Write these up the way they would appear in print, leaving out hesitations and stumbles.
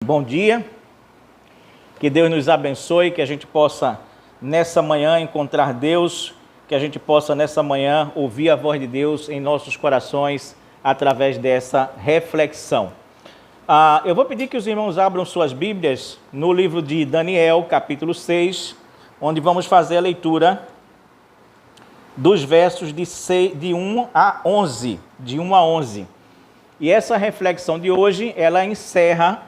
Bom dia, que Deus nos abençoe, que a gente possa nessa manhã encontrar Deus, que a gente possa nessa manhã ouvir a voz de Deus em nossos corações através dessa reflexão. Eu vou pedir que os irmãos abram suas Bíblias no livro de Daniel, capítulo 6, onde vamos fazer a leitura dos versos de 1 a 11, E essa reflexão de hoje, ela encerra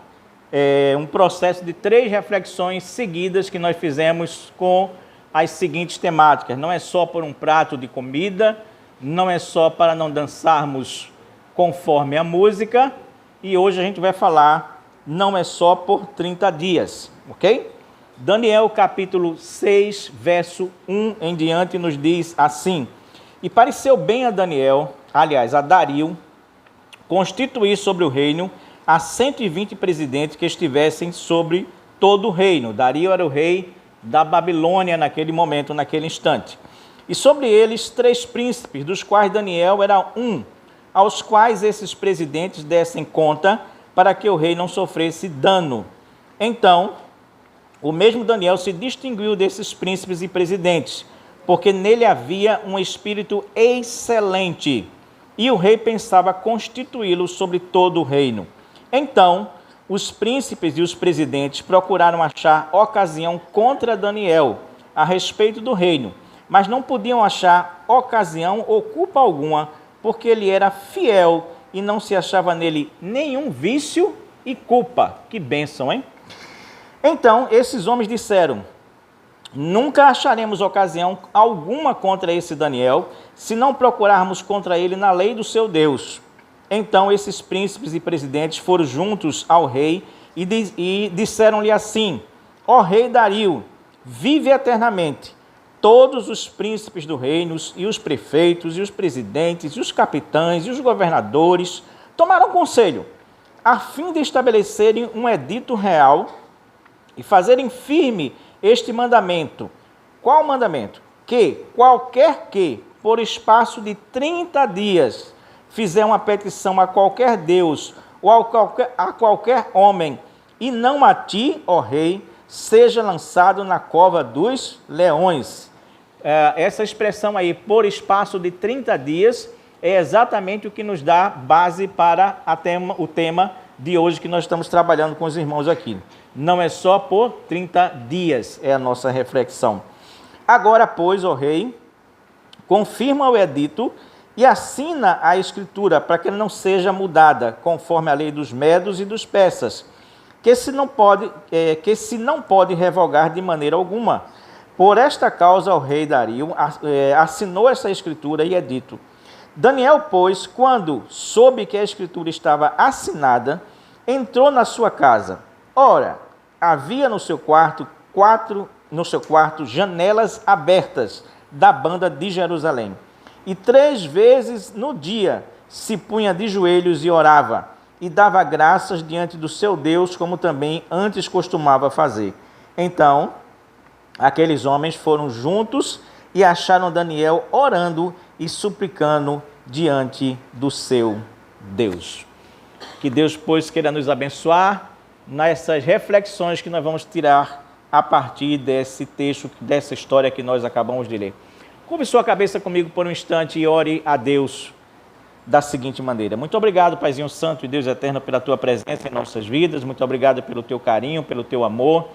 um processo de 3 reflexões seguidas que nós fizemos com as seguintes temáticas. Não é só por um prato de comida, não é só para não dançarmos conforme a música, e hoje a gente vai falar, não é só por 30 dias, ok? Daniel capítulo 6, verso 1 em diante nos diz assim: E pareceu bem a Daniel, aliás, a Dario, constituir sobre o reino a 120 presidentes que estivessem sobre todo o reino. Dario era o rei da Babilônia naquele momento, naquele instante. E sobre eles 3 príncipes, dos quais Daniel era um, aos quais esses presidentes dessem conta para que o rei não sofresse dano. Então, o mesmo Daniel se distinguiu desses príncipes e presidentes, porque nele havia um espírito excelente, e o rei pensava constituí-lo sobre todo o reino. Então, os príncipes e os presidentes procuraram achar ocasião contra Daniel a respeito do reino, mas não podiam achar ocasião ou culpa alguma, porque ele era fiel e não se achava nele nenhum vício e culpa. Que bênção, hein? Então, esses homens disseram: Nunca acharemos ocasião alguma contra esse Daniel, se não procurarmos contra ele na lei do seu Deus. Então esses príncipes e presidentes foram juntos ao rei e disseram-lhe assim: Ó rei Dario, vive eternamente. Todos os príncipes do reino, e os prefeitos, e os presidentes, e os capitães, e os governadores tomaram conselho, a fim de estabelecerem um edito real e fazerem firme este mandamento. Qual mandamento? Que qualquer que, por espaço de 30 dias, fizer uma petição a qualquer Deus ou a qualquer homem, e não a ti, ó rei, seja lançado na cova dos leões. Essa expressão aí, por espaço de 30 dias, é exatamente o que nos dá base para o tema de hoje que nós estamos trabalhando com os irmãos aqui. Não é só por 30 dias, é a nossa reflexão. Agora, pois, ó rei, confirma o edito e assina a escritura para que não seja mudada, conforme a lei dos medos e dos persas, que se não pode revogar de maneira alguma. Por esta causa, o rei Dario assinou essa escritura e edito. Daniel, pois, quando soube que a escritura estava assinada, entrou na sua casa. Ora, havia no seu quarto janelas abertas da banda de Jerusalém. E 3 vezes no dia se punha de joelhos e orava, e dava graças diante do seu Deus, como também antes costumava fazer. Então, aqueles homens foram juntos e acharam Daniel orando e suplicando diante do seu Deus. Que Deus, pois, queira nos abençoar nessas reflexões que nós vamos tirar a partir desse texto, dessa história que nós acabamos de ler. Curve sua cabeça comigo por um instante e ore a Deus da seguinte maneira: Muito obrigado, Paizinho Santo e Deus Eterno, pela Tua presença em nossas vidas. Muito obrigado pelo Teu carinho, pelo Teu amor.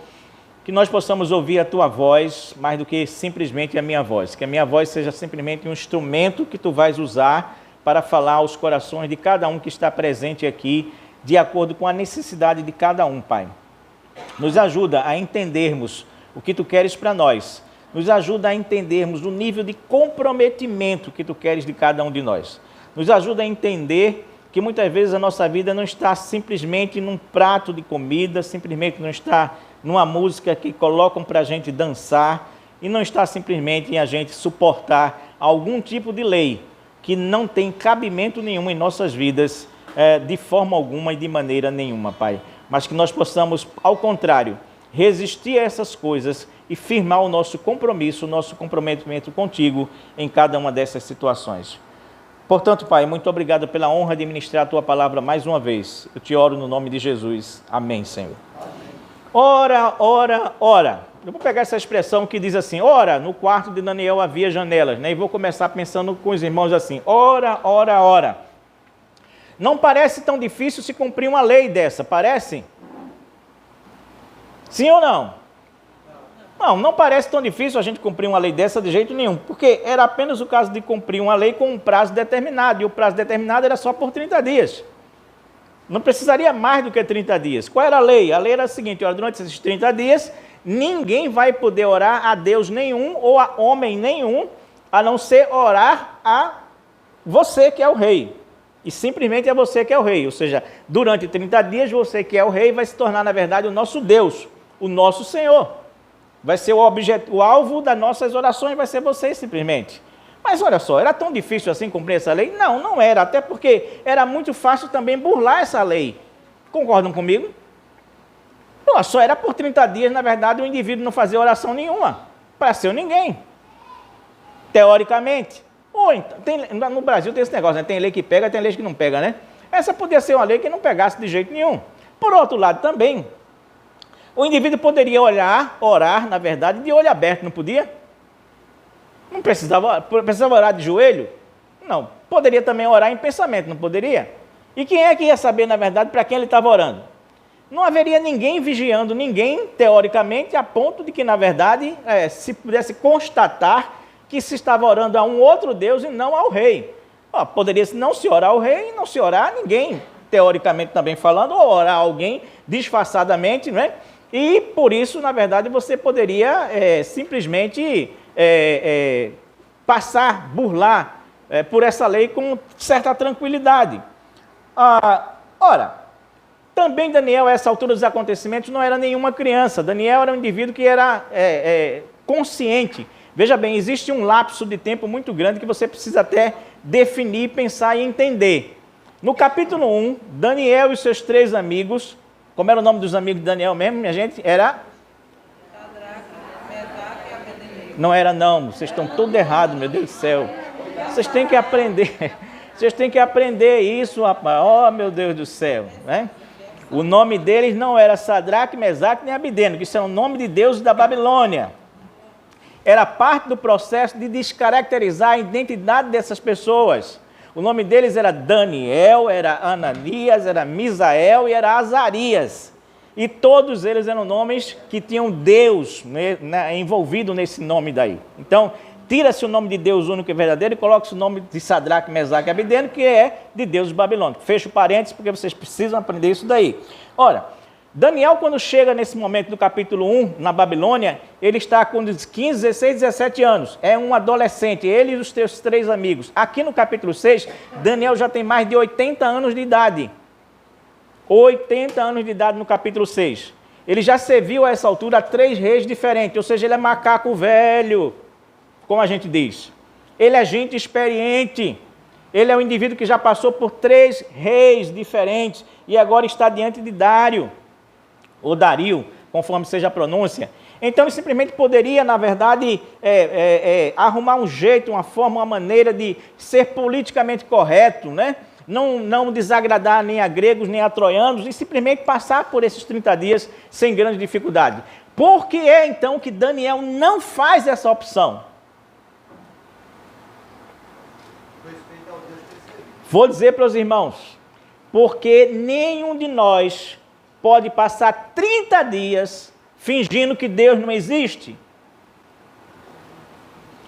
Que nós possamos ouvir a Tua voz mais do que simplesmente a minha voz. Que a minha voz seja simplesmente um instrumento que Tu vais usar para falar aos corações de cada um que está presente aqui, de acordo com a necessidade de cada um, Pai. Nos ajuda a entendermos o que Tu queres para nós. Nos ajuda a entendermos o nível de comprometimento que Tu queres de cada um de nós. Nos ajuda a entender que muitas vezes a nossa vida não está simplesmente num prato de comida, simplesmente não está numa música que colocam para a gente dançar, e não está simplesmente em a gente suportar algum tipo de lei que não tem cabimento nenhum em nossas vidas, de forma alguma e de maneira nenhuma, Pai. Mas que nós possamos, ao contrário, resistir a essas coisas e firmar o nosso compromisso, o nosso comprometimento contigo em cada uma dessas situações. Portanto, Pai, muito obrigado pela honra de ministrar a Tua palavra mais uma vez. Eu te oro no nome de Jesus. Amém, Senhor. Ora, ora, ora. Eu vou pegar essa expressão que diz assim, ora, no quarto de Daniel havia janelas, né? E vou começar pensando com os irmãos assim, ora, ora, ora. Não parece tão difícil se cumprir uma lei dessa, parece? Sim ou não? Não parece tão difícil a gente cumprir uma lei dessa de jeito nenhum, porque era apenas o caso de cumprir uma lei com um prazo determinado, e o prazo determinado era só por 30 dias. Não precisaria mais do que 30 dias. Qual era a lei? A lei era a seguinte, olha, durante esses 30 dias, ninguém vai poder orar a Deus nenhum ou a homem nenhum, a não ser orar a você que é o rei. E simplesmente é você que é o rei. Ou seja, durante 30 dias, você que é o rei vai se tornar, na verdade, o nosso Deus, o nosso Senhor. Vai ser o alvo das nossas orações, vai ser você simplesmente. Mas olha só, era tão difícil assim cumprir essa lei? Não, não era, até porque era muito fácil também burlar essa lei. Concordam comigo? Só era por 30 dias, na verdade, o indivíduo não fazia oração nenhuma, para ser ninguém, teoricamente. Ou então, no Brasil tem esse negócio, né? Tem lei que pega, tem lei que não pega, né? Essa podia ser uma lei que não pegasse de jeito nenhum. Por outro lado também, o indivíduo poderia orar, na verdade, de olho aberto, não podia? Não precisava orar de joelho? Não. Poderia também orar em pensamento, não poderia? E quem é que ia saber, na verdade, para quem ele estava orando? Não haveria ninguém vigiando ninguém, teoricamente, a ponto de que, na verdade, se pudesse constatar que se estava orando a um outro Deus e não ao rei. Poderia não se orar ao rei e não se orar a ninguém, teoricamente também falando, ou orar a alguém disfarçadamente, não é? E por isso, na verdade, você poderia simplesmente burlar por essa lei com certa tranquilidade. Ora, também Daniel, a essa altura dos acontecimentos, não era nenhuma criança. Daniel era um indivíduo que era consciente. Veja bem, existe um lapso de tempo muito grande que você precisa até definir, pensar e entender. No capítulo 1, Daniel e seus 3 amigos, como era o nome dos amigos de Daniel mesmo, minha gente? Era? Não era não, vocês estão tudo errado, meu Deus do céu. Vocês têm que aprender, vocês têm que aprender isso, rapaz. Oh, meu Deus do céu, né? O nome deles não era Sadraque, Mesaque nem Abidênego, que isso é o nome de deuses da Babilônia. Era parte do processo de descaracterizar a identidade dessas pessoas. O nome deles era Daniel, era Ananias, era Misael e era Azarias. E todos eles eram nomes que tinham Deus envolvido nesse nome daí. Então, tira-se o nome de Deus único e verdadeiro e coloca-se o nome de Sadraque, Mesaque e Abidênego, que é de Deus babilônico. Fecho parênteses, porque vocês precisam aprender isso daí. Ora, Daniel, quando chega nesse momento do capítulo 1, na Babilônia, ele está com 15, 16, 17 anos. É um adolescente, ele e os seus 3 amigos. Aqui no capítulo 6, Daniel já tem mais de 80 anos de idade. 80 anos de idade no capítulo 6. Ele já serviu a essa altura a 3 reis diferentes, ou seja, ele é macaco velho, como a gente diz. Ele é gente experiente. Ele é um indivíduo que já passou por 3 reis diferentes e agora está diante de Dário, ou Dario, conforme seja a pronúncia. Então ele simplesmente poderia, na verdade, arrumar um jeito, uma forma, uma maneira de ser politicamente correto, né? Não desagradar nem a gregos, nem a troianos, e simplesmente passar por esses 30 dias sem grande dificuldade. Por que é, então, que Daniel não faz essa opção? Vou dizer para os irmãos, porque nenhum de nós pode passar 30 dias fingindo que Deus não existe.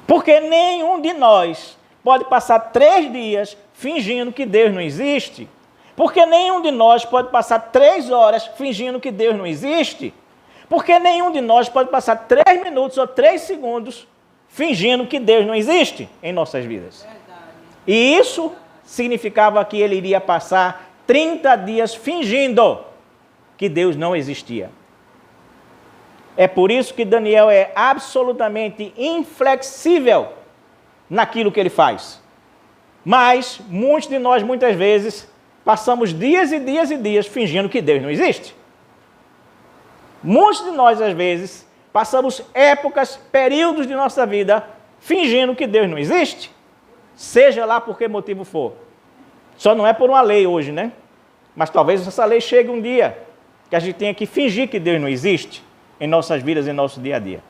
Porque nenhum de nós pode passar 3 dias fingindo que Deus não existe. Porque nenhum de nós pode passar 3 horas fingindo que Deus não existe. Porque nenhum de nós pode passar 3 minutos ou 3 segundos fingindo que Deus não existe em nossas vidas. E isso significava que ele iria passar 30 dias fingindo que Deus não existia. É por isso que Daniel é absolutamente inflexível naquilo que ele faz. Mas muitos de nós, muitas vezes, passamos dias e dias e dias fingindo que Deus não existe. Muitos de nós, às vezes, passamos épocas, períodos de nossa vida fingindo que Deus não existe. seja lá por que motivo for. Só não é por uma lei hoje, né? Mas talvez essa lei chegue um dia que a gente tenha que fingir que Deus não existe em nossas vidas, em nosso dia a dia.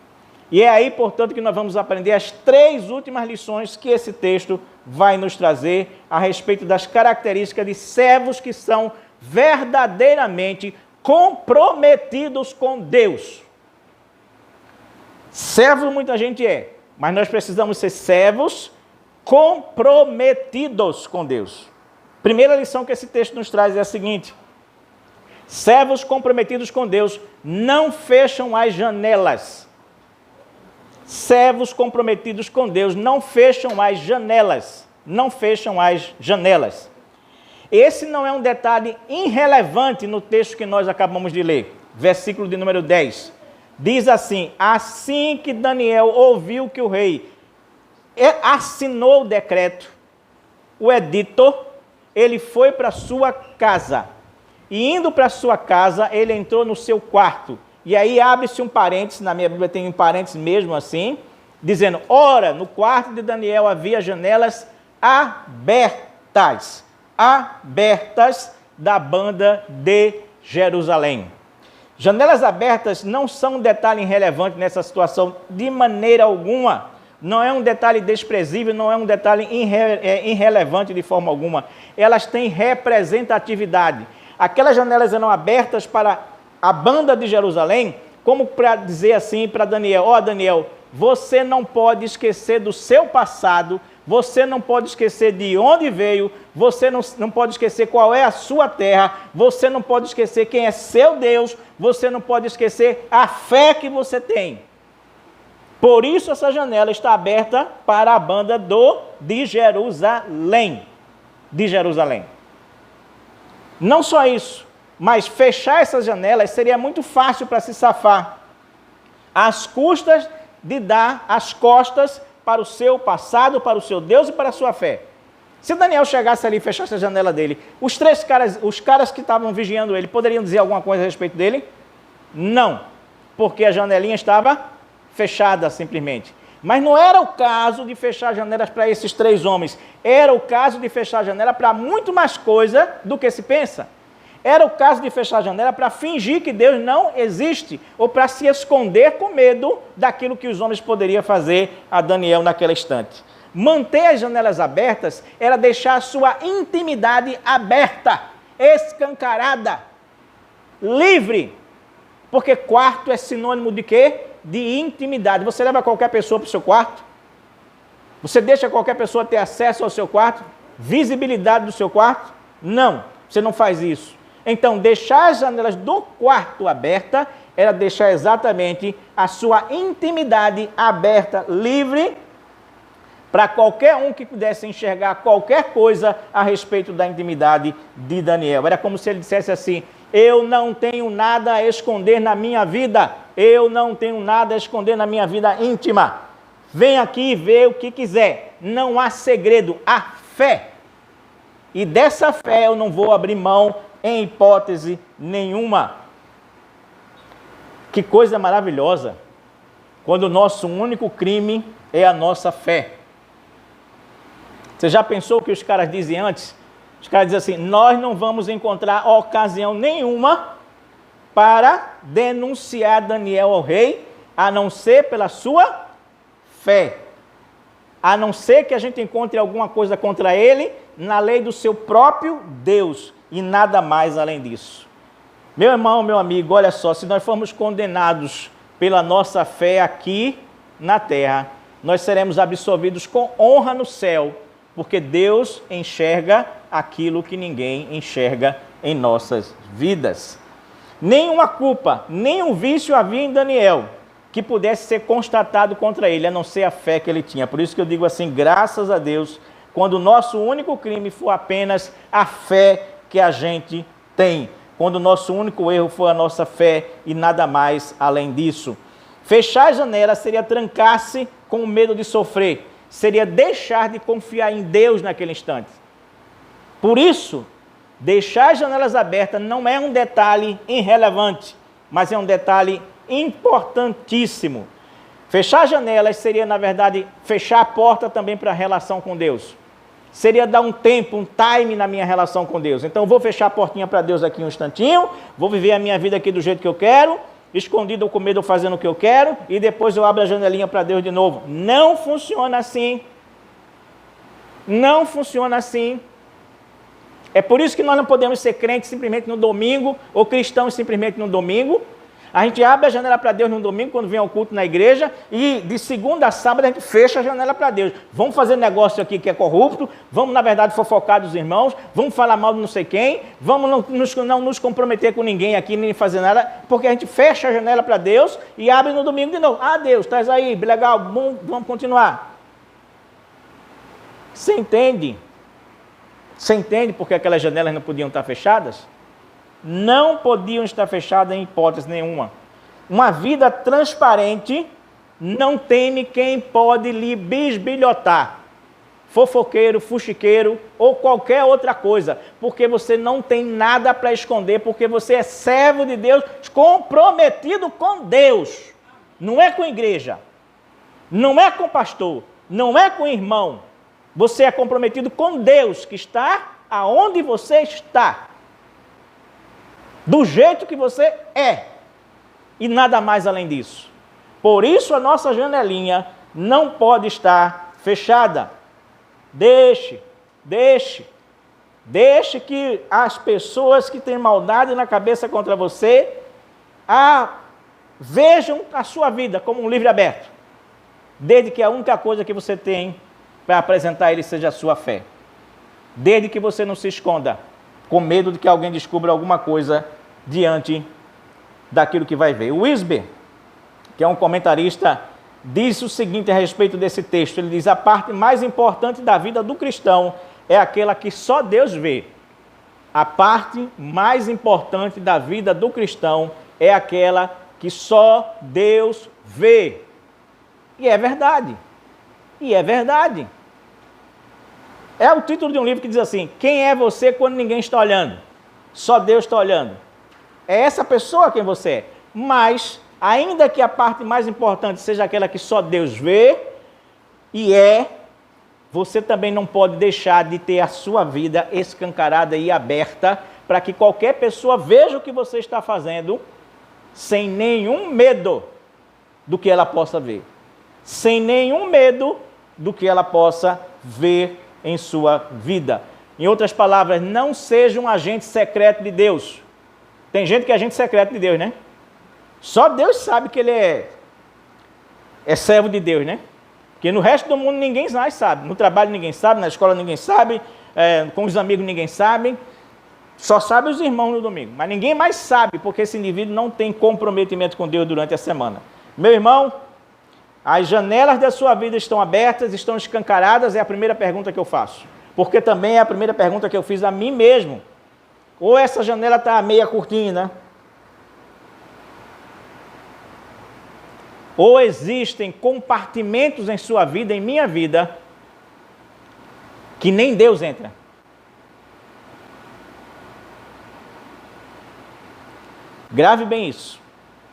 E é aí, portanto, que nós vamos aprender as 3 últimas lições que esse texto vai nos trazer a respeito das características de servos que são verdadeiramente comprometidos com Deus. Servo muita gente é, mas nós precisamos ser servos comprometidos com Deus. Primeira lição que esse texto nos traz é a seguinte: servos comprometidos com Deus não fecham as janelas. Servos comprometidos com Deus não fecham as janelas. Não fecham as janelas. Esse não é um detalhe irrelevante no texto que nós acabamos de ler. Versículo de número 10. Diz assim: assim que Daniel ouviu que o rei assinou o decreto, o edito, ele foi para sua casa. E indo para sua casa, ele entrou no seu quarto. E aí abre-se um parênteses, na minha Bíblia tem um parênteses mesmo assim, dizendo: ora, no quarto de Daniel havia janelas abertas da banda de Jerusalém. Janelas abertas não são um detalhe irrelevante nessa situação de maneira alguma. Não é um detalhe desprezível, não é um detalhe irrelevante de forma alguma. Elas têm representatividade. Aquelas janelas eram abertas para a banda de Jerusalém, como para dizer assim para Daniel: ó, Daniel, você não pode esquecer do seu passado, você não pode esquecer de onde veio, você não pode esquecer qual é a sua terra, você não pode esquecer quem é seu Deus, você não pode esquecer a fé que você tem. Por isso essa janela está aberta para a banda de Jerusalém. De Jerusalém. Não só isso, mas fechar essas janelas seria muito fácil para se safar, às custas de dar as costas para o seu passado, para o seu Deus e para a sua fé. Se Daniel chegasse ali e fechasse a janela dele, os caras que estavam vigiando ele, poderiam dizer alguma coisa a respeito dele? Não, porque a janelinha estava fechada simplesmente. Mas não era o caso de fechar janelas para esses 3 homens. Era o caso de fechar a janela para muito mais coisa do que se pensa. Era o caso de fechar a janela para fingir que Deus não existe, ou para se esconder com medo daquilo que os homens poderiam fazer a Daniel naquele instante. Manter as janelas abertas era deixar a sua intimidade aberta, escancarada, livre. Porque quarto é sinônimo de quê? De intimidade. Você leva qualquer pessoa para o seu quarto? Você deixa qualquer pessoa ter acesso ao seu quarto? Visibilidade do seu quarto? Não, você não faz isso. Então, deixar as janelas do quarto aberta era deixar exatamente a sua intimidade aberta, livre, para qualquer um que pudesse enxergar qualquer coisa a respeito da intimidade de Daniel. Era como se ele dissesse assim: eu não tenho nada a esconder na minha vida, eu não tenho nada a esconder na minha vida íntima. Vem aqui e vê o que quiser, não há segredo, há fé. E dessa fé eu não vou abrir mão em hipótese nenhuma. Que coisa maravilhosa, quando o nosso único crime é a nossa fé. Você já pensou o que os caras dizem antes? Os caras dizem assim: nós não vamos encontrar ocasião nenhuma para denunciar Daniel ao rei, a não ser pela sua fé. A não ser que a gente encontre alguma coisa contra ele na lei do seu próprio Deus, e nada mais além disso. Meu irmão, meu amigo, olha só, se nós formos condenados pela nossa fé aqui na terra, nós seremos absolvidos com honra no céu, porque Deus enxerga aquilo que ninguém enxerga em nossas vidas. Nenhuma culpa, nenhum vício havia em Daniel que pudesse ser constatado contra ele, a não ser a fé que ele tinha. Por isso que eu digo assim, graças a Deus, quando o nosso único crime for apenas a fé que a gente tem, quando o nosso único erro for a nossa fé e nada mais além disso. Fechar a janela seria trancar-se com medo de sofrer, seria deixar de confiar em Deus naquele instante. Por isso, deixar as janelas abertas não é um detalhe irrelevante, mas é um detalhe importantíssimo. Fechar janelas seria, na verdade, fechar a porta também para a relação com Deus. Seria dar um tempo, um time na minha relação com Deus. Então, eu vou fechar a portinha para Deus aqui um instantinho, vou viver a minha vida aqui do jeito que eu quero, escondido ou com medo ou fazendo o que eu quero, e depois eu abro a janelinha para Deus de novo. Não funciona assim. Não funciona assim. É por isso que nós não podemos ser crentes simplesmente no domingo, ou cristãos simplesmente no domingo. A gente abre a janela para Deus no domingo, quando vem ao culto na igreja, e de segunda a sábado a gente fecha a janela para Deus. Vamos fazer negócio aqui que é corrupto, vamos, na verdade, fofocar dos irmãos, vamos falar mal de não sei quem, vamos não nos comprometer com ninguém aqui, nem fazer nada, porque a gente fecha a janela para Deus e abre no domingo de novo. Ah, Deus, estás aí, legal, bom, vamos continuar. Você entende? Você entende porque aquelas janelas não podiam estar fechadas? Não podiam estar fechadas em hipótese nenhuma. Uma vida transparente não teme quem pode lhe bisbilhotar. Fofoqueiro, fuxiqueiro ou qualquer outra coisa. Porque você não tem nada para esconder, porque você é servo de Deus, comprometido com Deus. Não é com a igreja, não é com o pastor, não é com o irmão. Você é comprometido com Deus, que está aonde você está. Do jeito que você é. E nada mais além disso. Por isso a nossa janelinha não pode estar fechada. Deixe que as pessoas que têm maldade na cabeça contra você vejam a sua vida como um livro aberto. Desde que a única coisa que você tem para apresentar a ele seja a sua fé. Desde que você não se esconda com medo de que alguém descubra alguma coisa diante daquilo que vai ver. O Wisby, que é um comentarista, diz o seguinte a respeito desse texto. Ele diz: a parte mais importante da vida do cristão é aquela que só Deus vê. A parte mais importante da vida do cristão é aquela que só Deus vê. E é verdade. E é verdade. É o título de um livro que diz assim: quem é você quando ninguém está olhando? Só Deus está olhando. É essa pessoa quem você é. Mas, ainda que a parte mais importante seja aquela que só Deus vê, você também não pode deixar de ter a sua vida escancarada e aberta para que qualquer pessoa veja o que você está fazendo sem nenhum medo do que ela possa ver. Sem nenhum medo do que ela possa ver em sua vida. Em outras palavras, não seja um agente secreto de Deus. Tem gente que é agente secreto de Deus, né? Só Deus sabe que ele é servo de Deus, né? Porque no resto do mundo ninguém mais sabe. No trabalho ninguém sabe, na escola ninguém sabe, com os amigos ninguém sabe. Só sabe os irmãos no domingo. Mas ninguém mais sabe, porque esse indivíduo não tem comprometimento com Deus durante a semana. Meu irmão, as janelas da sua vida estão abertas, estão escancaradas, é a primeira pergunta que eu faço. Porque também é a primeira pergunta que eu fiz a mim mesmo. Ou essa janela está meia cortina, ou existem compartimentos em sua vida, em minha vida, que nem Deus entra. Grave bem isso.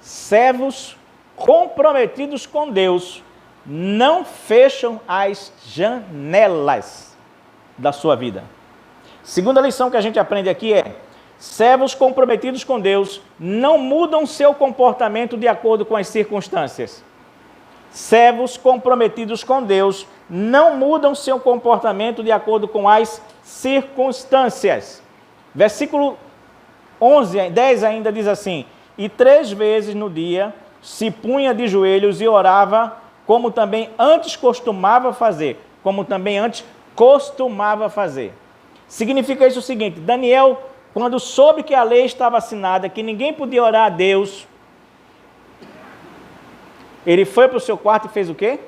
Servos comprometidos com Deus não fecham as janelas da sua vida. Segunda lição que a gente aprende aqui é: servos comprometidos com Deus não mudam seu comportamento de acordo com as circunstâncias. Servos comprometidos com Deus não mudam seu comportamento de acordo com as circunstâncias. Versículo 10 ainda diz assim: e 3 vezes no dia se punha de joelhos e orava, como também antes costumava fazer. Significa isso o seguinte: Daniel, quando soube que a lei estava assinada, que ninguém podia orar a Deus, ele foi para o seu quarto e fez o quê?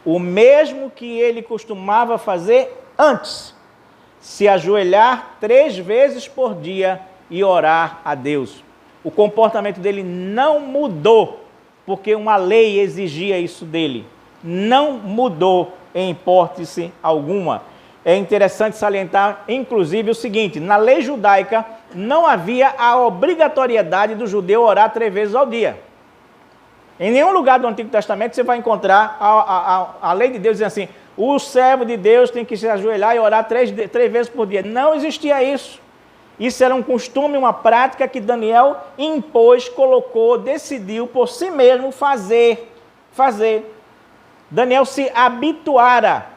O mesmo que ele costumava fazer antes: se ajoelhar 3 vezes por dia e orar a Deus. O comportamento dele não mudou, porque uma lei exigia isso dele. Não mudou em hipótese alguma. É interessante salientar, inclusive, o seguinte: na lei judaica não havia a obrigatoriedade do judeu orar 3 vezes ao dia. Em nenhum lugar do Antigo Testamento você vai encontrar a lei de Deus dizendo assim, o servo de Deus tem que se ajoelhar e orar três vezes por dia. Não existia isso. Isso era um costume, uma prática que Daniel impôs, colocou, decidiu por si mesmo fazer. Daniel se habituara,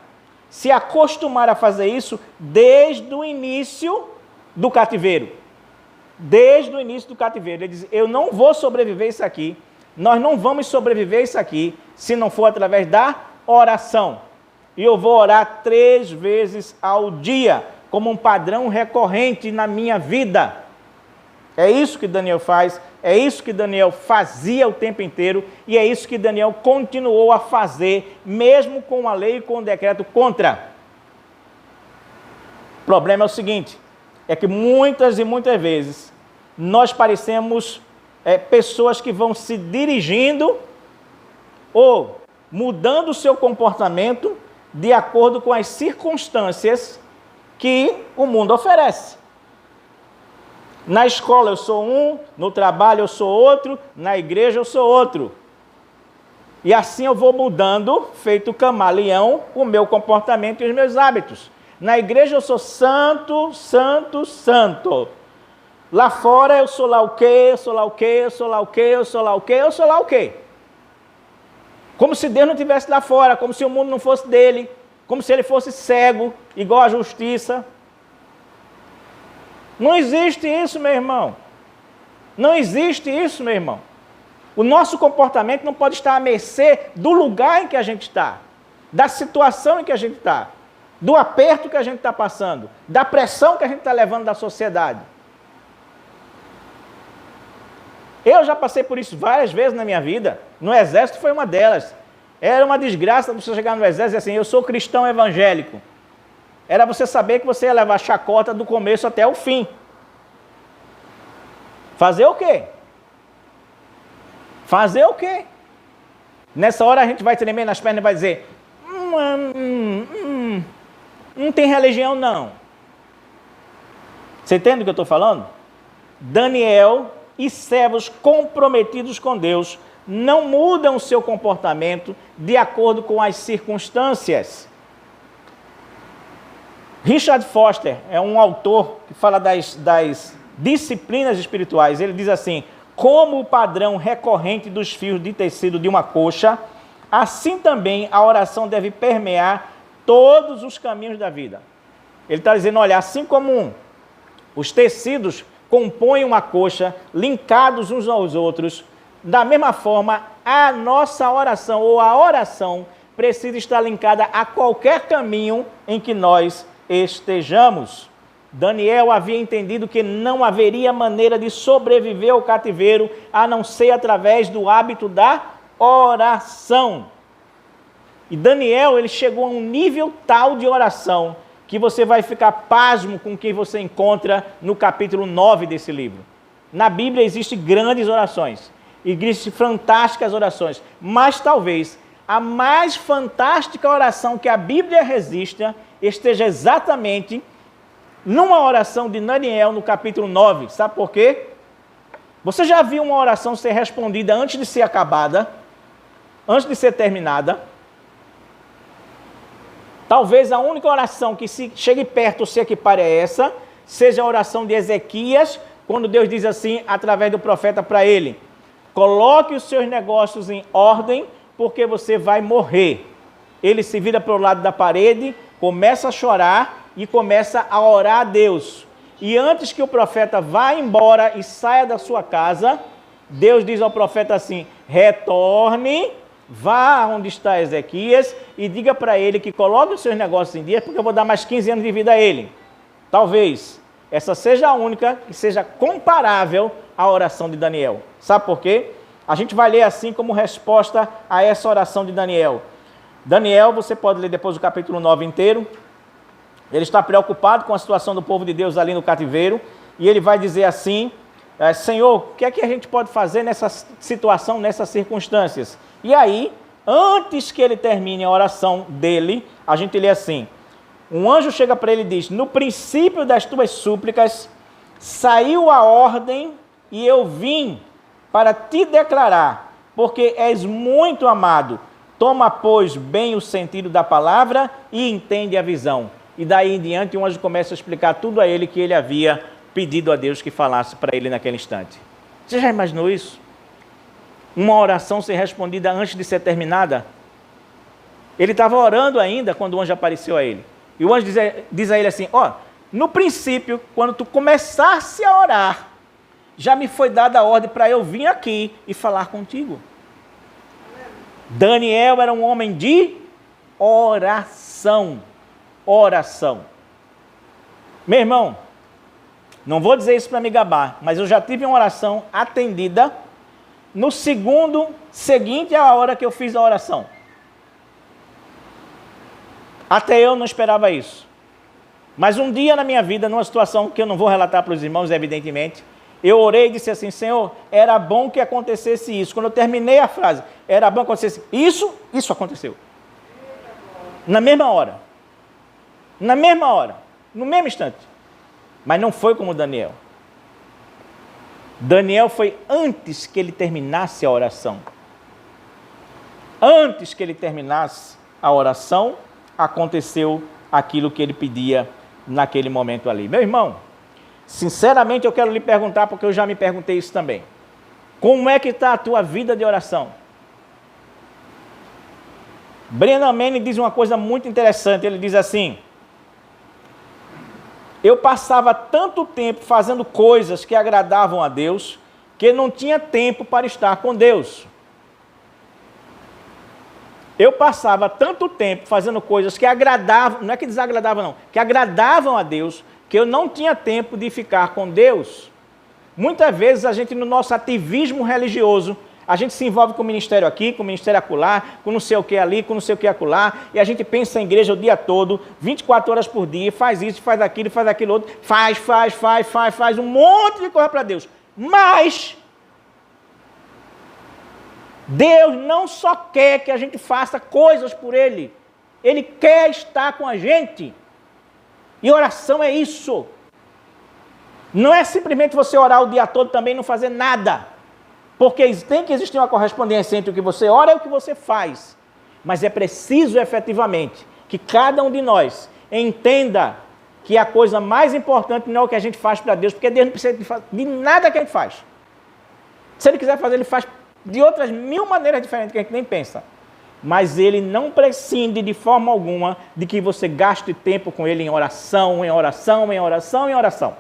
se acostumara a fazer isso desde o início do cativeiro. Desde o início do cativeiro. Ele diz, eu não vou sobreviver isso aqui, nós não vamos sobreviver isso aqui, se não for através da oração. E eu vou orar 3 vezes ao dia, como um padrão recorrente na minha vida. É isso que Daniel faz, é isso que Daniel fazia o tempo inteiro, e é isso que Daniel continuou a fazer, mesmo com a lei e com o decreto contra. O problema é o seguinte, é que muitas e muitas vezes nós parecemos pessoas que vão se dirigindo ou mudando o seu comportamento de acordo com as circunstâncias que o mundo oferece. Na escola eu sou um, no trabalho eu sou outro, na igreja eu sou outro. E assim eu vou mudando, feito camaleão, o meu comportamento e os meus hábitos. Na igreja eu sou santo, santo, santo. Lá fora eu sou lá o quê, eu sou lá o quê, eu sou lá o quê, eu sou lá o quê, eu sou lá o quê. Como se Deus não estivesse lá fora, como se o mundo não fosse dele, como se ele fosse cego, igual a justiça. Não existe isso, meu irmão. Não existe isso, meu irmão. O nosso comportamento não pode estar à mercê do lugar em que a gente está, da situação em que a gente está, do aperto que a gente está passando, da pressão que a gente está levando da sociedade. Eu já passei por isso várias vezes na minha vida. No exército foi uma delas. Era uma desgraça você chegar no exército e dizer assim, eu sou cristão evangélico. Era você saber que você ia levar chacota do começo até o fim. Fazer o quê? Fazer o quê? Nessa hora a gente vai tremer nas pernas e vai dizer, não tem religião não. Você entende o que eu estou falando? Daniel e servos comprometidos com Deus não mudam o seu comportamento de acordo com as circunstâncias. Richard Foster é um autor que fala das disciplinas espirituais. Ele diz assim, como o padrão recorrente dos fios de tecido de uma coxa, assim também a oração deve permear todos os caminhos da vida. Ele está dizendo, olha, assim como os tecidos compõem uma coxa, linkados uns aos outros, da mesma forma, a nossa oração ou a oração precisa estar linkada a qualquer caminho em que nós estejamos. Daniel havia entendido que não haveria maneira de sobreviver ao cativeiro a não ser através do hábito da oração. E Daniel, ele chegou a um nível tal de oração que você vai ficar pasmo com o que você encontra no capítulo 9 desse livro. Na Bíblia existem grandes orações, existem fantásticas orações, mas talvez a mais fantástica oração que a Bíblia registra esteja exatamente numa oração de Daniel no capítulo 9. Sabe por quê? Você já viu uma oração ser respondida antes de ser acabada? Antes de ser terminada? Talvez a única oração que se chegue perto ou se equipare a essa, seja a oração de Ezequias, quando Deus diz assim, através do profeta para ele, coloque os seus negócios em ordem, porque você vai morrer. Ele se vira para o lado da parede, começa a chorar e começa a orar a Deus. E antes que o profeta vá embora e saia da sua casa, Deus diz ao profeta assim, retorne, vá onde está Ezequias e diga para ele que coloque os seus negócios em dia, porque eu vou dar mais 15 anos de vida a ele. Talvez essa seja a única que seja comparável à oração de Daniel. Sabe por quê? A gente vai ler assim como resposta a essa oração de Daniel. Daniel, você pode ler depois o capítulo 9 inteiro. Ele está preocupado com a situação do povo de Deus ali no cativeiro. E ele vai dizer assim, Senhor, o que é que a gente pode fazer nessa situação, nessas circunstâncias? E aí, antes que ele termine a oração dele, a gente lê assim, um anjo chega para ele e diz, no princípio das tuas súplicas, saiu a ordem e eu vim para te declarar porque és muito amado. Toma, pois, bem o sentido da palavra e entende a visão. E daí em diante o anjo começa a explicar tudo a ele que ele havia pedido a Deus que falasse para ele naquele instante. Você já imaginou isso? Uma oração ser respondida antes de ser terminada? Ele estava orando ainda quando o anjo apareceu a ele. E o anjo diz a ele assim, no princípio, quando tu começasse a orar, já me foi dada a ordem para eu vir aqui e falar contigo. Daniel era um homem de oração. Oração. Meu irmão, não vou dizer isso para me gabar, mas eu já tive uma oração atendida no segundo seguinte à hora que eu fiz a oração. Até eu não esperava isso. Mas um dia na minha vida, numa situação que eu não vou relatar para os irmãos, evidentemente, eu orei e disse assim, Senhor, era bom que acontecesse isso. Quando eu terminei a frase, era bom que acontecesse isso aconteceu. Na mesma hora. Na mesma hora. No mesmo instante. Mas não foi como Daniel. Daniel foi antes que ele terminasse a oração. Antes que ele terminasse a oração, aconteceu aquilo que ele pedia naquele momento ali. Meu irmão, sinceramente eu quero lhe perguntar, porque eu já me perguntei isso também. Como é que está a tua vida de oração? Brennan Manning diz uma coisa muito interessante, ele diz assim, eu passava tanto tempo fazendo coisas que agradavam a Deus, que não tinha tempo para estar com Deus. Eu passava tanto tempo fazendo coisas que agradavam, não é que desagradavam não, que agradavam a Deus, que eu não tinha tempo de ficar com Deus. Muitas vezes a gente, no nosso ativismo religioso, a gente se envolve com o ministério aqui, com o ministério acolá, com não sei o que ali, com não sei o que acolá, e a gente pensa em igreja o dia todo, 24 horas por dia, faz isso, faz aquilo outro, faz um monte de coisa para Deus. Mas Deus não só quer que a gente faça coisas por Ele, Ele quer estar com a gente. E oração é isso. Não é simplesmente você orar o dia todo também e não fazer nada. Porque tem que existir uma correspondência entre o que você ora e o que você faz. Mas é preciso efetivamente que cada um de nós entenda que a coisa mais importante não é o que a gente faz para Deus, porque Deus não precisa de nada que a gente faz. Se Ele quiser fazer, Ele faz de outras 1000 maneiras diferentes que a gente nem pensa. Mas Ele não prescinde de forma alguma de que você gaste tempo com Ele em oração, em oração, em oração, em oração.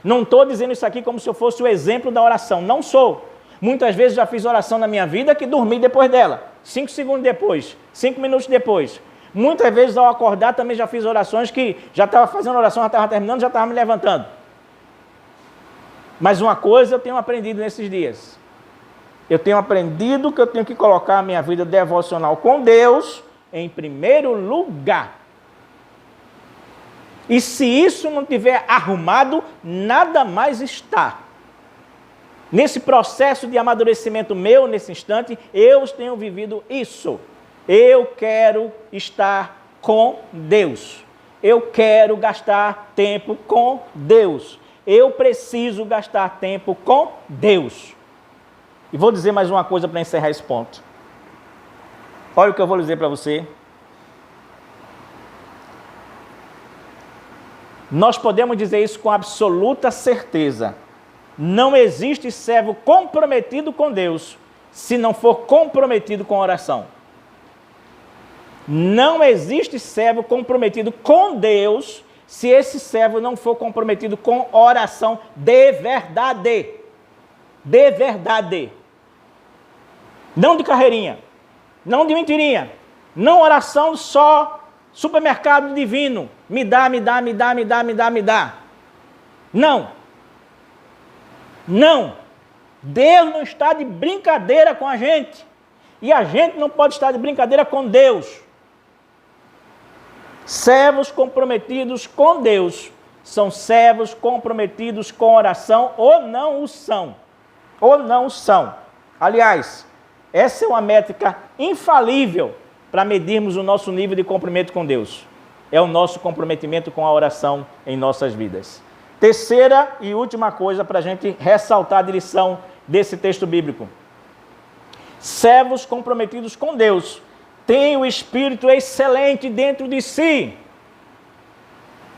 Não estou dizendo isso aqui como se eu fosse o exemplo da oração. Não sou. Muitas vezes já fiz oração na minha vida que dormi depois dela. 5 segundos depois, 5 minutos depois. Muitas vezes ao acordar também já fiz orações que já estava fazendo oração, já estava terminando, já estava me levantando. Mas uma coisa eu tenho aprendido nesses dias. Eu tenho aprendido que eu tenho que colocar a minha vida devocional com Deus em primeiro lugar. E se isso não tiver arrumado, nada mais está. Nesse processo de amadurecimento meu, nesse instante, eu tenho vivido isso. Eu quero estar com Deus. Eu quero gastar tempo com Deus. Eu preciso gastar tempo com Deus. E vou dizer mais uma coisa para encerrar esse ponto. Olha o que eu vou dizer para você. Nós podemos dizer isso com absoluta certeza. Não existe servo comprometido com Deus se não for comprometido com oração. Não existe servo comprometido com Deus se esse servo não for comprometido com oração de verdade. De verdade. Não de carreirinha. Não de mentirinha. Não oração só supermercado divino. Me dá, me dá, me dá, me dá, me dá, me dá. Não. Não, Deus não está de brincadeira com a gente, e a gente não pode estar de brincadeira com Deus. Servos comprometidos com Deus são servos comprometidos com oração, ou não o são, ou não o são. Aliás, essa é uma métrica infalível para medirmos o nosso nível de comprometimento com Deus. É o nosso comprometimento com a oração em nossas vidas. Terceira e última coisa para a gente ressaltar a lição desse texto bíblico. Servos comprometidos com Deus têm o Espírito excelente dentro de si.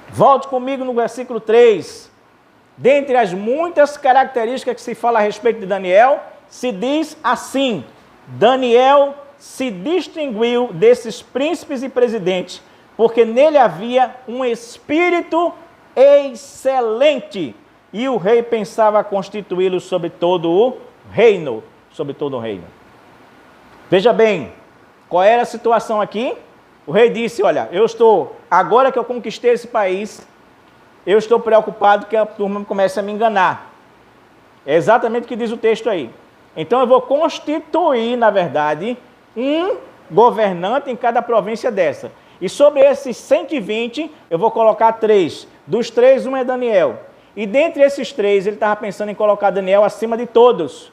Volte comigo no versículo 3. Dentre as muitas características que se fala a respeito de Daniel, se diz assim: Daniel se distinguiu desses príncipes e presidentes, porque nele havia um espírito excelente, e o rei pensava constituí-lo sobre todo o reino. Sobre todo o reino. Veja bem, qual era a situação aqui? O rei disse, olha, agora que eu conquistei esse país, eu estou preocupado que a turma comece a me enganar. É exatamente o que diz o texto aí. Então eu vou constituir, na verdade, um governante em cada província dessa. E sobre esses 120, eu vou colocar 3. Dos 3, um é Daniel. E dentre esses 3, ele estava pensando em colocar Daniel acima de todos,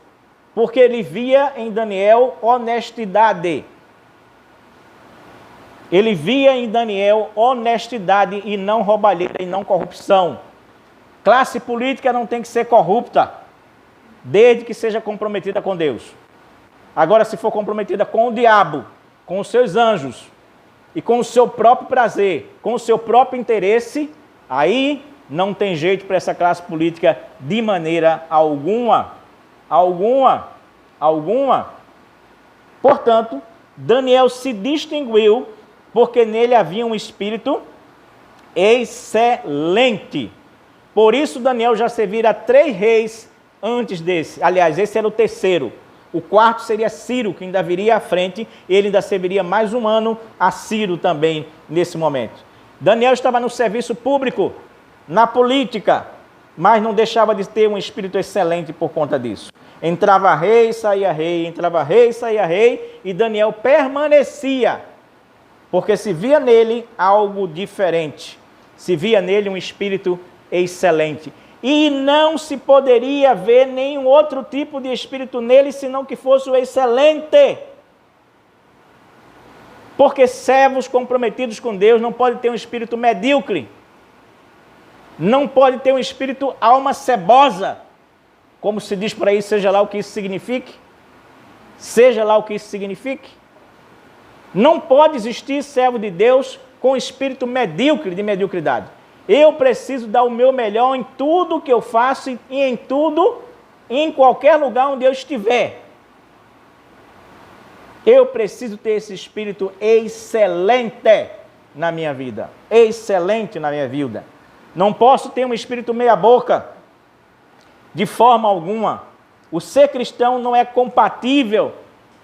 porque ele via em Daniel honestidade. Ele via em Daniel honestidade e não roubalheira e não corrupção. Classe política não tem que ser corrupta, desde que seja comprometida com Deus. Agora, se for comprometida com o diabo, com os seus anjos, e com o seu próprio prazer, com o seu próprio interesse, aí não tem jeito para essa classe política de maneira alguma. Portanto, Daniel se distinguiu porque nele havia um espírito excelente. Por isso Daniel já servira a 3 reis antes desse. Aliás, esse era o terceiro. O quarto seria Ciro, que ainda viria à frente. Ele ainda serviria mais um ano a Ciro também nesse momento. Daniel estava no serviço público, na política, mas não deixava de ter um espírito excelente por conta disso. Entrava rei, saía rei, entrava rei, saía rei, e Daniel permanecia, porque se via nele algo diferente, se via nele um espírito excelente. E não se poderia ver nenhum outro tipo de espírito nele, senão que fosse o excelente. Porque servos comprometidos com Deus não podem ter um espírito medíocre, não pode ter um espírito alma cebosa, como se diz por aí, seja lá o que isso signifique. Seja lá o que isso signifique. Não pode existir servo de Deus com espírito medíocre, de mediocridade. Eu preciso dar o meu melhor em tudo que eu faço e em tudo, em qualquer lugar onde eu estiver. Eu preciso ter esse espírito excelente na minha vida. Excelente na minha vida. Não posso ter um espírito meia boca, de forma alguma. O ser cristão não é compatível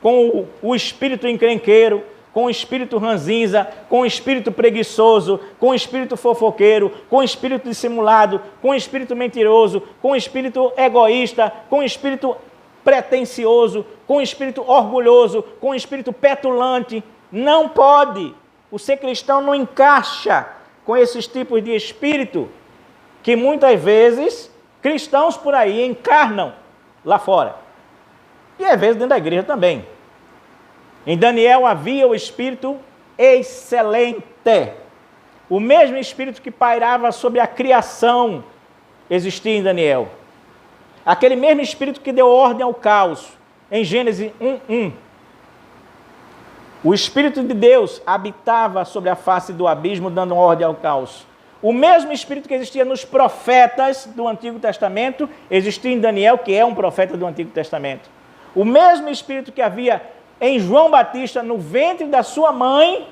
com o espírito encrenqueiro, com o espírito ranzinza, com o espírito preguiçoso, com o espírito fofoqueiro, com o espírito dissimulado, com o espírito mentiroso, com o espírito egoísta, com o espírito pretensioso, com o espírito orgulhoso, com o espírito petulante. Não pode. O ser cristão não encaixa com esses tipos de espírito que muitas vezes cristãos por aí encarnam lá fora. E às vezes dentro da igreja também. Em Daniel havia o espírito excelente. O mesmo espírito que pairava sobre a criação existia em Daniel. Aquele mesmo espírito que deu ordem ao caos em Gênesis 1:1. O Espírito de Deus habitava sobre a face do abismo, dando ordem ao caos. O mesmo Espírito que existia nos profetas do Antigo Testamento, existia em Daniel, que é um profeta do Antigo Testamento. O mesmo Espírito que havia em João Batista, no ventre da sua mãe,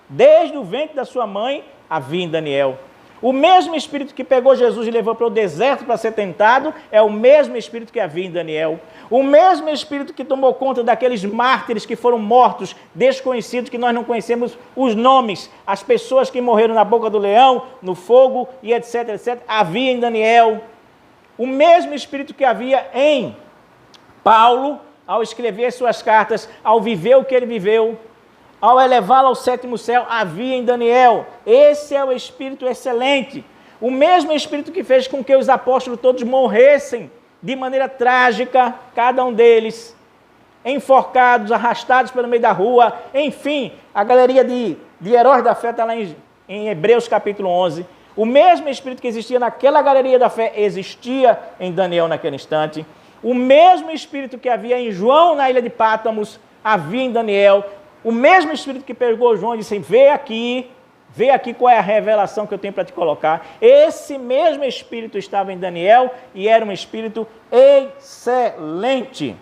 desde o ventre da sua mãe, havia em Daniel. O mesmo Espírito que pegou Jesus e levou para o deserto para ser tentado, é o mesmo Espírito que havia em Daniel. O mesmo Espírito que tomou conta daqueles mártires que foram mortos, desconhecidos, que nós não conhecemos os nomes, as pessoas que morreram na boca do leão, no fogo e etc, etc, havia em Daniel. O mesmo Espírito que havia em Paulo, ao escrever suas cartas, ao viver o que ele viveu, ao elevá-lo ao 7º céu, havia em Daniel. Esse é o Espírito excelente. O mesmo Espírito que fez com que os apóstolos todos morressem de maneira trágica, cada um deles, enforcados, arrastados pelo meio da rua, enfim, a galeria de heróis da fé está lá em Hebreus capítulo 11. O mesmo Espírito que existia naquela galeria da fé existia em Daniel naquele instante. O mesmo Espírito que havia em João na ilha de Pátmos, havia em Daniel. O mesmo Espírito que pegou João e disse, vê aqui qual é a revelação que eu tenho para te colocar. Esse mesmo Espírito estava em Daniel e era um Espírito excelente.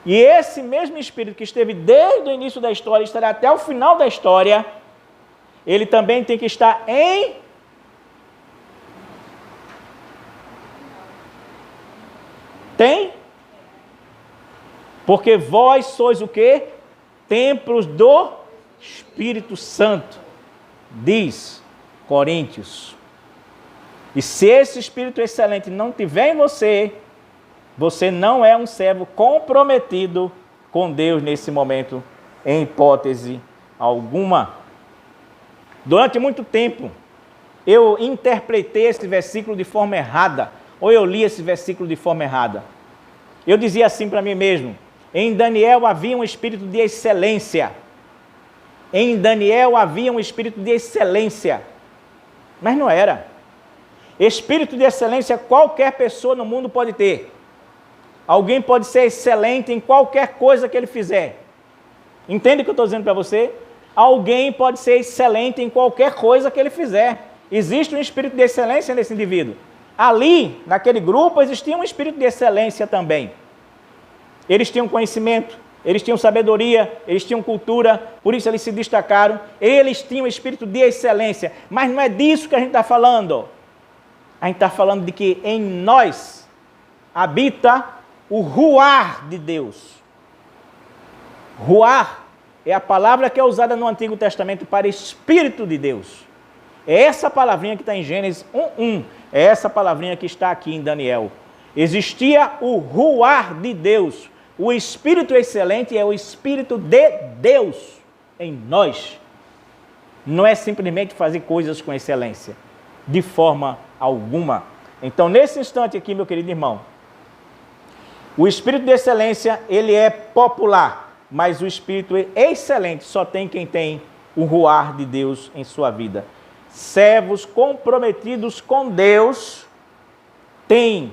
E esse mesmo Espírito que esteve desde o início da história, estará até o final da história, ele também tem que estar em... Tem? Porque vós sois o quê? Templos do Espírito Santo, diz Coríntios. E se esse Espírito excelente não tiver em você, você não é um servo comprometido com Deus nesse momento, em hipótese alguma. Durante muito tempo, eu interpretei esse versículo de forma errada, ou eu li esse versículo de forma errada. Eu dizia assim para mim mesmo, em Daniel havia um espírito de excelência. Em Daniel havia um espírito de excelência. Mas não era. Espírito de excelência qualquer pessoa no mundo pode ter. Alguém pode ser excelente em qualquer coisa que ele fizer. Entende o que eu estou dizendo para você? Alguém pode ser excelente em qualquer coisa que ele fizer. Existe um espírito de excelência nesse indivíduo. Ali, naquele grupo, existia um espírito de excelência também. Eles tinham conhecimento, eles tinham sabedoria, eles tinham cultura, por isso eles se destacaram. Eles tinham espírito de excelência. Mas não é disso que a gente está falando. A gente está falando de que em nós habita o ruar de Deus. Ruar é a palavra que é usada no Antigo Testamento para Espírito de Deus. É essa palavrinha que está em Gênesis 1:1. É essa palavrinha que está aqui em Daniel. Existia o ruar de Deus. O Espírito excelente é o Espírito de Deus em nós. Não é simplesmente fazer coisas com excelência, de forma alguma. Então, nesse instante aqui, meu querido irmão, o Espírito de excelência, ele é popular, mas o Espírito excelente só tem quem tem o ruar de Deus em sua vida. Servos comprometidos com Deus têm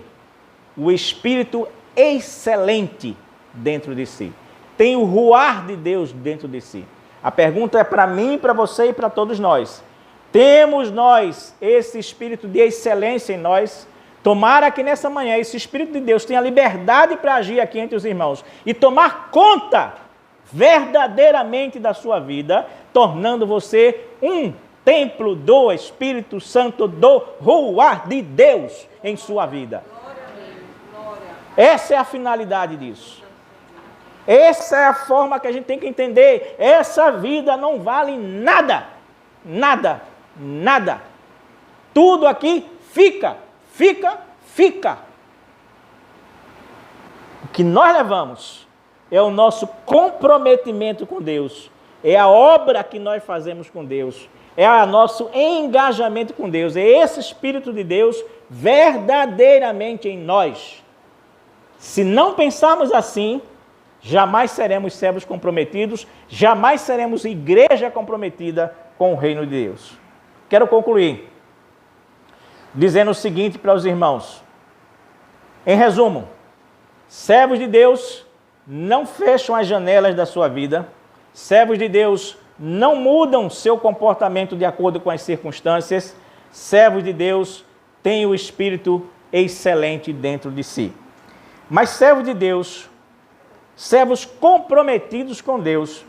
o Espírito excelente dentro de si. Tem o ruar de Deus dentro de si. A pergunta é para mim, para você e para todos nós. Temos nós esse Espírito de excelência em nós? Tomara que nessa manhã esse Espírito de Deus tenha liberdade para agir aqui entre os irmãos e tomar conta verdadeiramente da sua vida, tornando você um templo do Espírito Santo, do ruar de Deus em sua vida. Essa é a finalidade disso. Essa é a forma que a gente tem que entender. Essa vida não vale nada. Nada. Nada. Tudo aqui fica. O que nós levamos é o nosso comprometimento com Deus. É a obra que nós fazemos com Deus. É o nosso engajamento com Deus. É esse Espírito de Deus verdadeiramente em nós. Se não pensarmos assim, jamais seremos servos comprometidos, jamais seremos igreja comprometida com o reino de Deus. Quero concluir dizendo o seguinte para os irmãos. Em resumo, servos de Deus não fecham as janelas da sua vida, servos de Deus não mudam seu comportamento de acordo com as circunstâncias, servos de Deus têm o Espírito excelente dentro de si. Mas servos de Deus, servos comprometidos com Deus,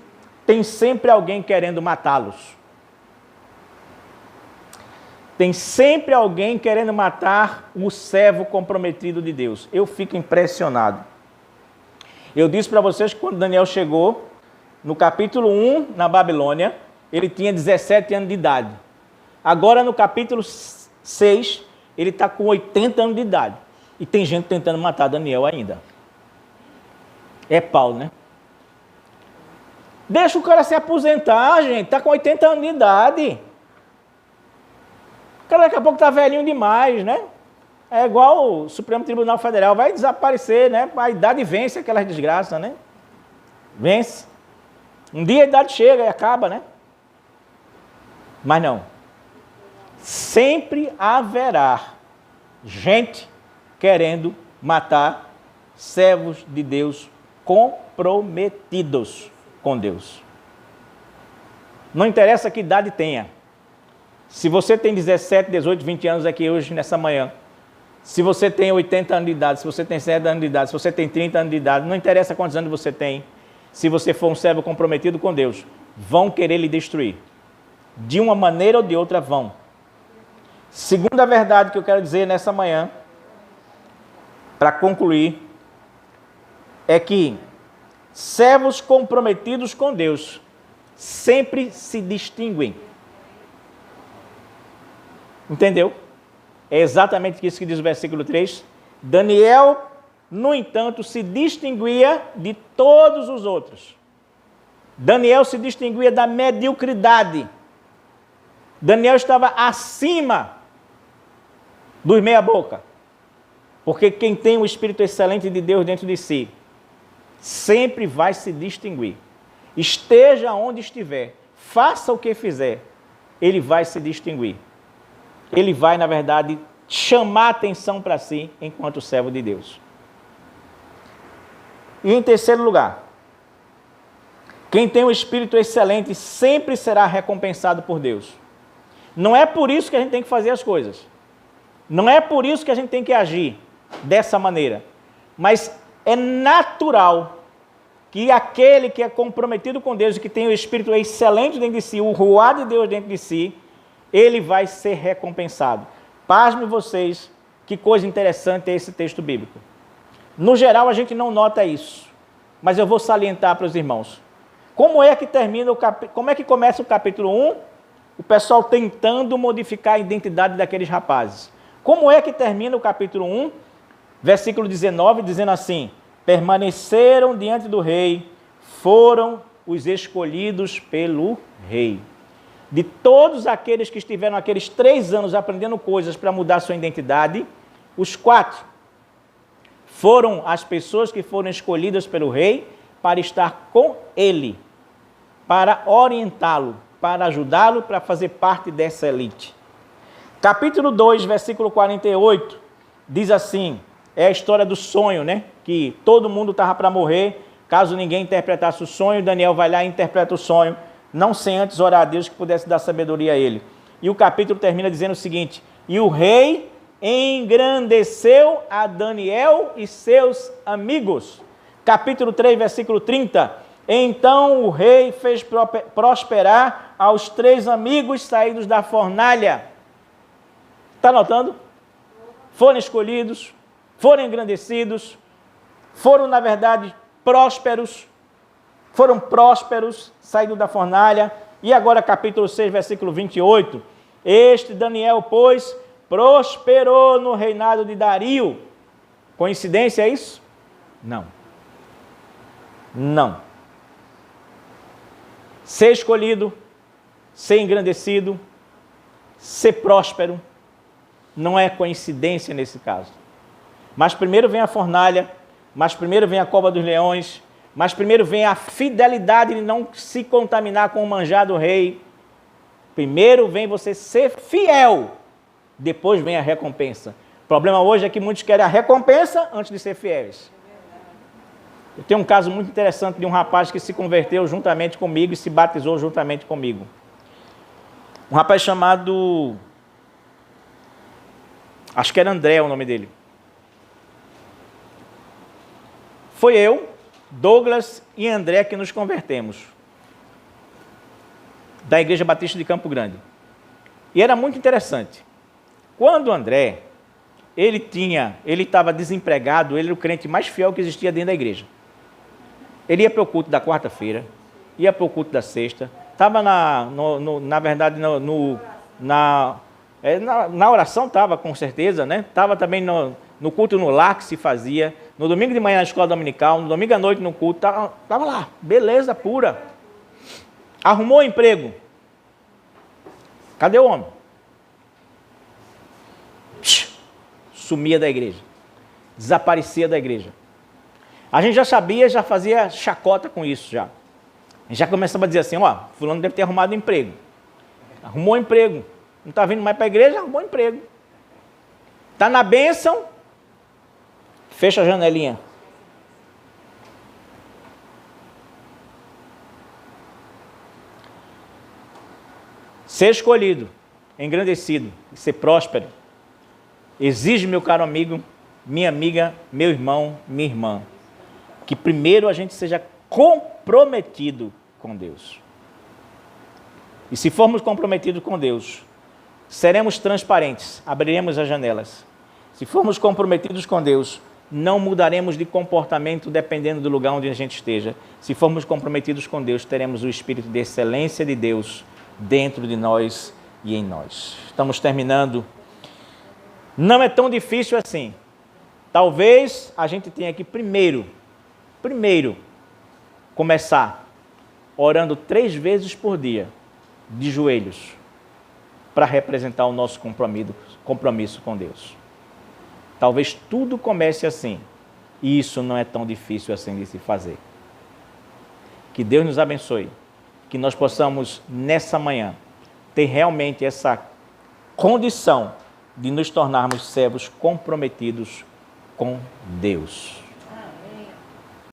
tem sempre alguém querendo matá-los. Tem sempre alguém querendo matar o servo comprometido de Deus. Eu fico impressionado. Eu disse para vocês que quando Daniel chegou, no capítulo 1, na Babilônia, ele tinha 17 anos de idade. Agora, no capítulo 6, ele está com 80 anos de idade. E tem gente tentando matar Daniel ainda. É Paulo, né? Deixa o cara se aposentar, gente. Está com 80 anos de idade. O cara daqui a pouco está velhinho demais, né? É igual o Supremo Tribunal Federal. Vai desaparecer, né? A idade vence aquelas desgraças, né? Vence. Um dia a idade chega e acaba, né? Mas não. Sempre haverá gente querendo matar servos de Deus comprometidos com Deus. Não interessa que idade tenha. Se você tem 17, 18, 20 anos aqui hoje, nessa manhã, se você tem 80 anos de idade, se você tem 70 anos de idade, se você tem 30 anos de idade, não interessa quantos anos você tem, se você for um servo comprometido com Deus, vão querer lhe destruir. De uma maneira ou de outra vão. Segunda verdade que eu quero dizer nessa manhã, para concluir, é que servos comprometidos com Deus sempre se distinguem. Entendeu? É exatamente isso que diz o versículo 3. Daniel, no entanto, se distinguia de todos os outros. Daniel se distinguia da mediocridade. Daniel estava acima dos meia-boca. Porque quem tem o Espírito excelente de Deus dentro de si, sempre vai se distinguir. Esteja onde estiver, faça o que fizer, ele vai se distinguir. Ele vai, na verdade, chamar atenção para si enquanto servo de Deus. E em terceiro lugar, quem tem o Espírito excelente sempre será recompensado por Deus. Não é por isso que a gente tem que fazer as coisas. Não é por isso que a gente tem que agir dessa maneira. Mas é natural que aquele que é comprometido com Deus e que tem o Espírito excelente dentro de si, o ruá de Deus dentro de si, ele vai ser recompensado. Pasme vocês, que coisa interessante é esse texto bíblico. No geral, a gente não nota isso, mas eu vou salientar para os irmãos. Como é que como é que começa o capítulo 1? O pessoal tentando modificar a identidade daqueles rapazes. Como é que termina o capítulo 1? Versículo 19, dizendo assim: permaneceram diante do rei, foram os escolhidos pelo rei. De todos aqueles que estiveram aqueles 3 anos aprendendo coisas para mudar sua identidade, os 4 foram as pessoas que foram escolhidas pelo rei para estar com ele, para orientá-lo, para ajudá-lo, para fazer parte dessa elite. Capítulo 2, versículo 48, diz assim, é a história do sonho, né? Que todo mundo estava para morrer, caso ninguém interpretasse o sonho, Daniel vai lá e interpreta o sonho, não sem antes orar a Deus que pudesse dar sabedoria a ele. E o capítulo termina dizendo o seguinte: e o rei engrandeceu a Daniel e seus amigos. Capítulo 3, versículo 30. Então o rei fez prosperar aos 3 amigos saídos da fornalha. Está notando? Foram escolhidos, foram engrandecidos, foram, na verdade, prósperos. Foram prósperos, saídos da fornalha. E agora capítulo 6, versículo 28. Este Daniel, pois, prosperou no reinado de Dario. Coincidência é isso? Não. Não. Ser escolhido, ser engrandecido, ser próspero, não é coincidência nesse caso. Mas primeiro vem a fornalha, mas primeiro vem a cova dos leões, mas primeiro vem a fidelidade de não se contaminar com o manjar do rei. Primeiro vem você ser fiel, depois vem a recompensa. O problema hoje é que muitos querem a recompensa antes de ser fiéis. Eu tenho um caso muito interessante de um rapaz que se converteu juntamente comigo e se batizou juntamente comigo. Um rapaz chamado... acho que era André o nome dele. Foi eu, Douglas e André que nos convertemos. Da Igreja Batista de Campo Grande. E era muito interessante. Quando o André, ele estava desempregado, ele era o crente mais fiel que existia dentro da igreja. Ele ia para o culto da quarta-feira, ia para o culto da sexta, estava na verdade na oração estava com certeza, né? Estava também no culto no lar que se fazia, no domingo de manhã na escola dominical, no domingo à noite no culto, estava lá, beleza pura. Arrumou emprego. Cadê o homem? Sumia da igreja. Desaparecia da igreja. A gente já sabia, já fazia chacota com isso já. A gente já começava a dizer assim, ó, fulano deve ter arrumado emprego. Arrumou emprego. Não está vindo mais para a igreja, arrumou emprego. Está na bênção, fecha a janelinha. Ser escolhido, engrandecido e ser próspero exige, meu caro amigo, minha amiga, meu irmão, minha irmã, que primeiro a gente seja comprometido com Deus. E se formos comprometidos com Deus, seremos transparentes, abriremos as janelas. Se formos comprometidos com Deus, não mudaremos de comportamento dependendo do lugar onde a gente esteja. Se formos comprometidos com Deus, teremos o espírito de excelência de Deus dentro de nós e em nós. Estamos terminando. Não é tão difícil assim. Talvez a gente tenha que primeiro, começar orando 3 vezes por dia, de joelhos, para representar o nosso compromisso com Deus. Talvez tudo comece assim, e isso não é tão difícil assim de se fazer. Que Deus nos abençoe, que nós possamos, nessa manhã, ter realmente essa condição de nos tornarmos servos comprometidos com Deus.